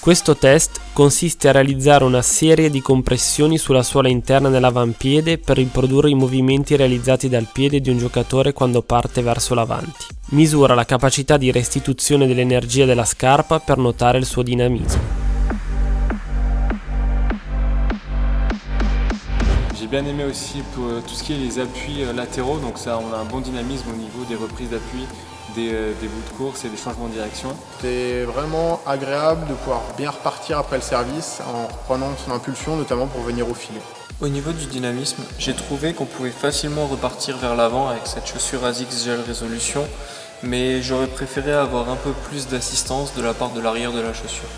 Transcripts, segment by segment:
Questo test consiste a realizzare una serie di compressioni sulla suola interna dell'avampiede per riprodurre i movimenti realizzati dal piede di un giocatore quando parte verso l'avanti. Misura la capacità di restituzione dell'energia della scarpa per notare il suo dinamismo. J'ai bien aimé aussi pour tout ce qui est les appuis latéraux, donc ça on a un bon dynamisme au niveau des reprises d'appui, des bouts de course et des changements de direction. C'est vraiment agréable de pouvoir bien repartir après le service en reprenant son impulsion, notamment pour venir au filet. Au niveau du dynamisme, j'ai trouvé qu'on pouvait facilement repartir vers l'avant avec cette chaussure ASICS Gel Résolution, mais j'aurais préféré avoir un peu plus d'assistance de la part de l'arrière de la chaussure.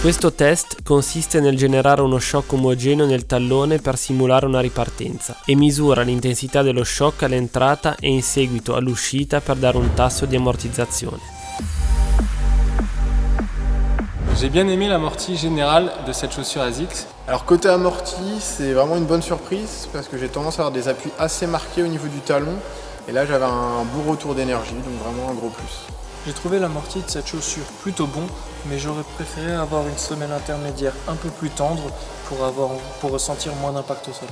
Questo test consiste nel generare uno shock omogeneo nel tallone per simulare una ripartenza e misura l'intensità dello shock all'entrata e in seguito all'uscita per dare un tasso di ammortizzazione. J'ai bien aimé l'amorti général de cette chaussure ASICS. Alors côté amorti, c'est vraiment une bonne surprise parce que j'ai tendance à avoir des appuis assez marqués au niveau du talon et là j'avais un beau retour d'énergie, donc vraiment un gros plus. J'ai trouvé l'amorti de cette chaussure plutôt bon, mais j'aurais préféré avoir une semelle intermédiaire un peu plus tendre pour ressentir moins d'impact au sol.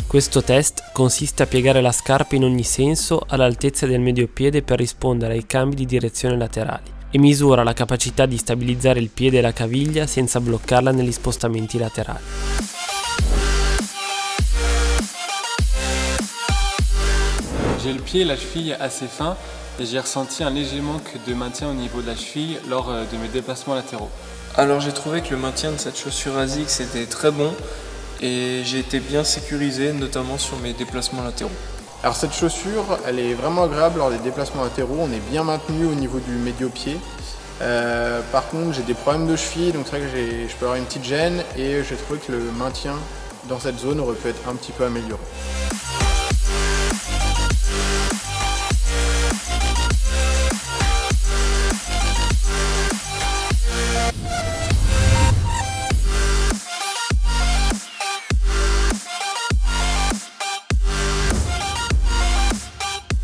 Questo test consiste a piegare la scarpa in ogni senso all'altezza del mediopiede per rispondere ai cambi di direzione laterali e misura la capacità di stabilizzare il piede e la caviglia senza bloccarla negli spostamenti laterali. J'ai le pied et la cheville assez fins et j'ai ressenti un léger manque de maintien au niveau de la cheville lors de mes déplacements latéraux. Alors j'ai trouvé que le maintien de cette chaussure ASICS était très bon et j'ai été bien sécurisé, notamment sur mes déplacements latéraux. Alors cette chaussure, elle est vraiment agréable lors des déplacements latéraux, on est bien maintenu au niveau du médio-pied. Par contre j'ai des problèmes de cheville, donc c'est vrai que je peux avoir une petite gêne et j'ai trouvé que le maintien dans cette zone aurait pu être un petit peu amélioré.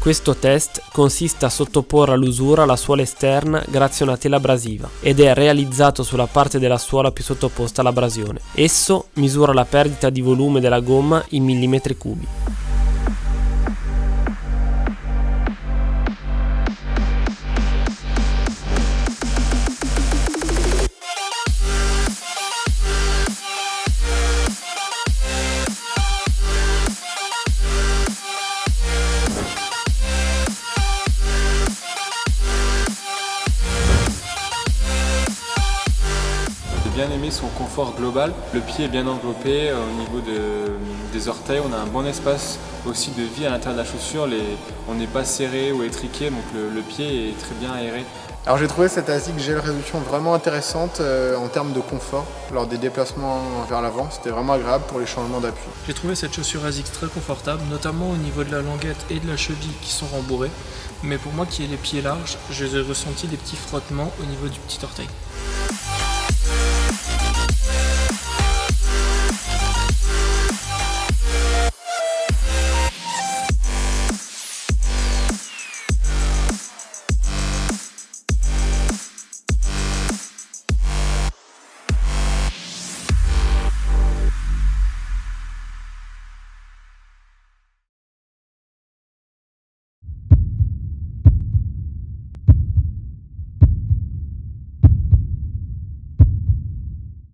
Questo test consiste a sottoporre all'usura la suola esterna grazie a una tela abrasiva ed è realizzato sulla parte della suola più sottoposta all'abrasione. Esso misura la perdita di volume della gomma in millimetri cubi. J'ai bien aimé son confort global. Le pied est bien enveloppé au niveau des orteils. On a un bon espace aussi de vie à l'intérieur de la chaussure. On n'est pas serré ou étriqué, donc le pied est très bien aéré. Alors j'ai trouvé cette ASICS Gel Résolution vraiment intéressante en termes de confort lors des déplacements vers l'avant. C'était vraiment agréable pour les changements d'appui. J'ai trouvé cette chaussure ASICS très confortable, notamment au niveau de la languette et de la cheville qui sont rembourrées. Mais pour moi qui ai les pieds larges, j'ai ressenti des petits frottements au niveau du petit orteil.